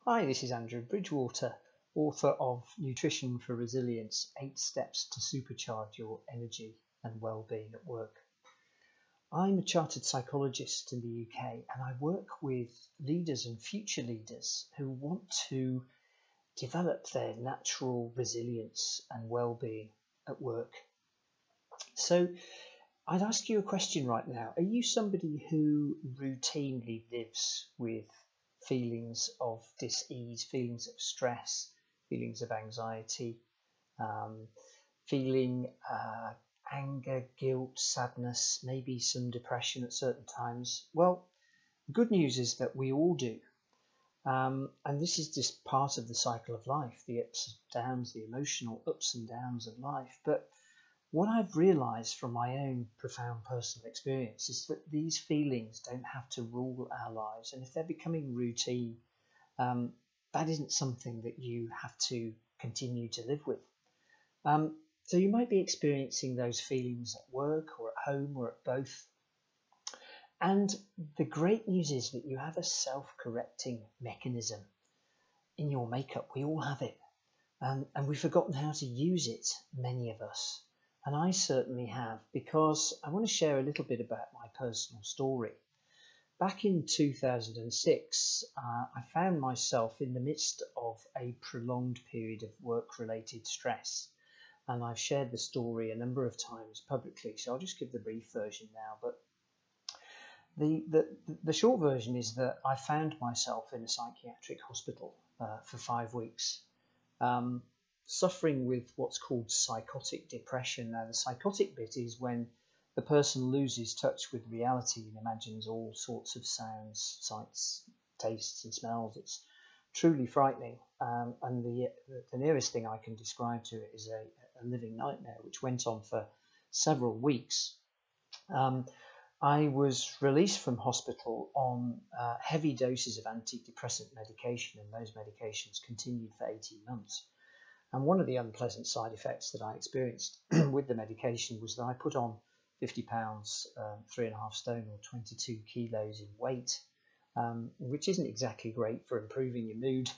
Hi, this is Andrew Bridgewater, author of Nutrition for Resilience, 8 Steps to Supercharge Your Energy and Wellbeing at Work. I'm a chartered psychologist in the UK and I work with leaders and future leaders who want to develop their natural resilience and well-being at work. So I'd ask you a question right now. Are you somebody who routinely lives with feelings of dis-ease, feelings of stress, feelings of anxiety, um, feeling anger, guilt, sadness, maybe some depression at certain times? Well, the good news is that we all do. And this is just part of the cycle of life, the ups and downs, the emotional ups and downs of life. But what I've realized from my own profound personal experience is that these feelings don't have to rule our lives. And if they're becoming routine, that isn't something that you have to continue to live with. So you might be experiencing those feelings at work or at home or at both. And the great news is that you have a self-correcting mechanism in your makeup. We all have it. And we've forgotten how to use it, many of us. And I certainly have, because I want to share a little bit about my personal story. Back in 2006, I found myself in the midst of a prolonged period of work-related stress. And I've shared the story a number of times publicly, so I'll just give the brief version now. But the short version is that I found myself in a psychiatric hospital for 5 weeks. Suffering with what's called psychotic depression. Now, the psychotic bit is when the person loses touch with reality and imagines all sorts of sounds, sights, tastes and smells. It's truly frightening. And the nearest thing I can describe to it is a living nightmare, which went on for several weeks. I was released from hospital on heavy doses of antidepressant medication, and those medications continued for 18 months. And one of the unpleasant side effects that I experienced with the medication was that I put on 50 pounds, 3.5 stone or 22 kilos in weight, which isn't exactly great for improving your mood,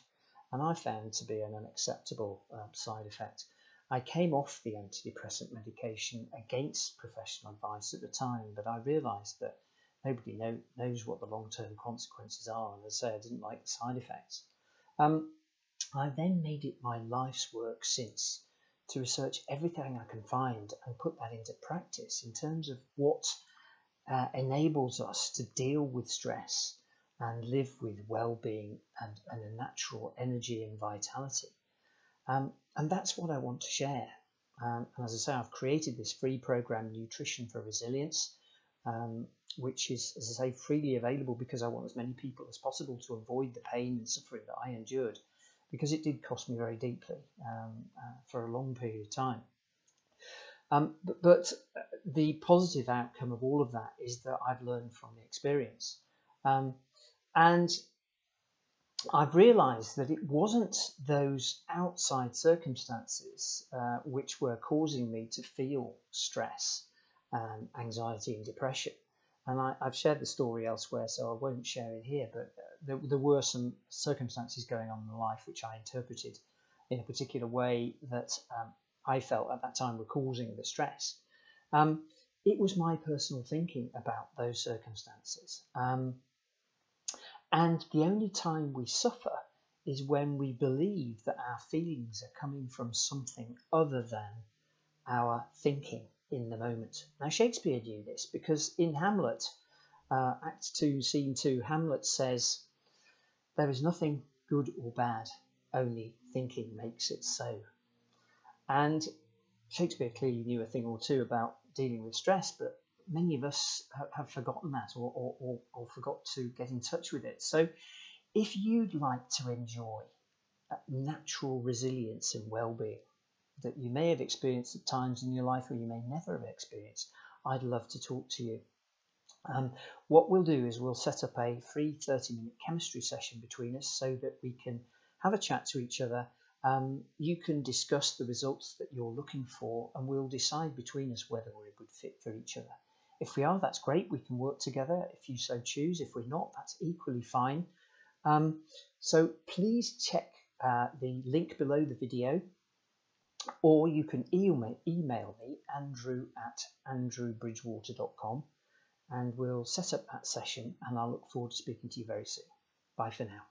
and I found to be an unacceptable side effect. I came off the antidepressant medication against professional advice at the time, but I realised that nobody knows what the long-term consequences are, and as I say, I didn't like the side effects. I then made it my life's work since to research everything I can find and put that into practice in terms of what enables us to deal with stress and live with well-being and a natural energy and vitality. And that's what I want to share. And as I say, I've created this free program, Nutrition for Resilience, which is, as I say, freely available because I want as many people as possible to avoid the pain and suffering that I endured, because it did cost me very deeply for a long period of time. But the positive outcome of all of that is that I've learned from the experience. And I've realised that it wasn't those outside circumstances which were causing me to feel stress, anxiety and depression. And I've shared the story elsewhere, so I won't share it here, but there were some circumstances going on in my life which I interpreted in a particular way that I felt at that time were causing the stress. It was my personal thinking about those circumstances. And the only time we suffer is when we believe that our feelings are coming from something other than our thinking in the moment. Now, Shakespeare knew this because in Hamlet, Act 2, Scene 2, Hamlet says, "There is nothing good or bad, only thinking makes it so." And Shakespeare clearly knew a thing or two about dealing with stress, but many of us have forgotten that or forgot to get in touch with it. So if you'd like to enjoy natural resilience and well-being that you may have experienced at times in your life or you may never have experienced, I'd love to talk to you. What we'll do is we'll set up a free 30-minute chemistry session between us so that we can have a chat to each other. You can discuss the results that you're looking for, and we'll decide between us whether we're a good fit for each other. If we are, that's great. We can work together if you so choose. If we're not, that's equally fine. So please check the link below the video, or you can email me, andrew@andrewbridgewater.com, and we'll set up that session, and I'll look forward to speaking to you very soon. Bye for now.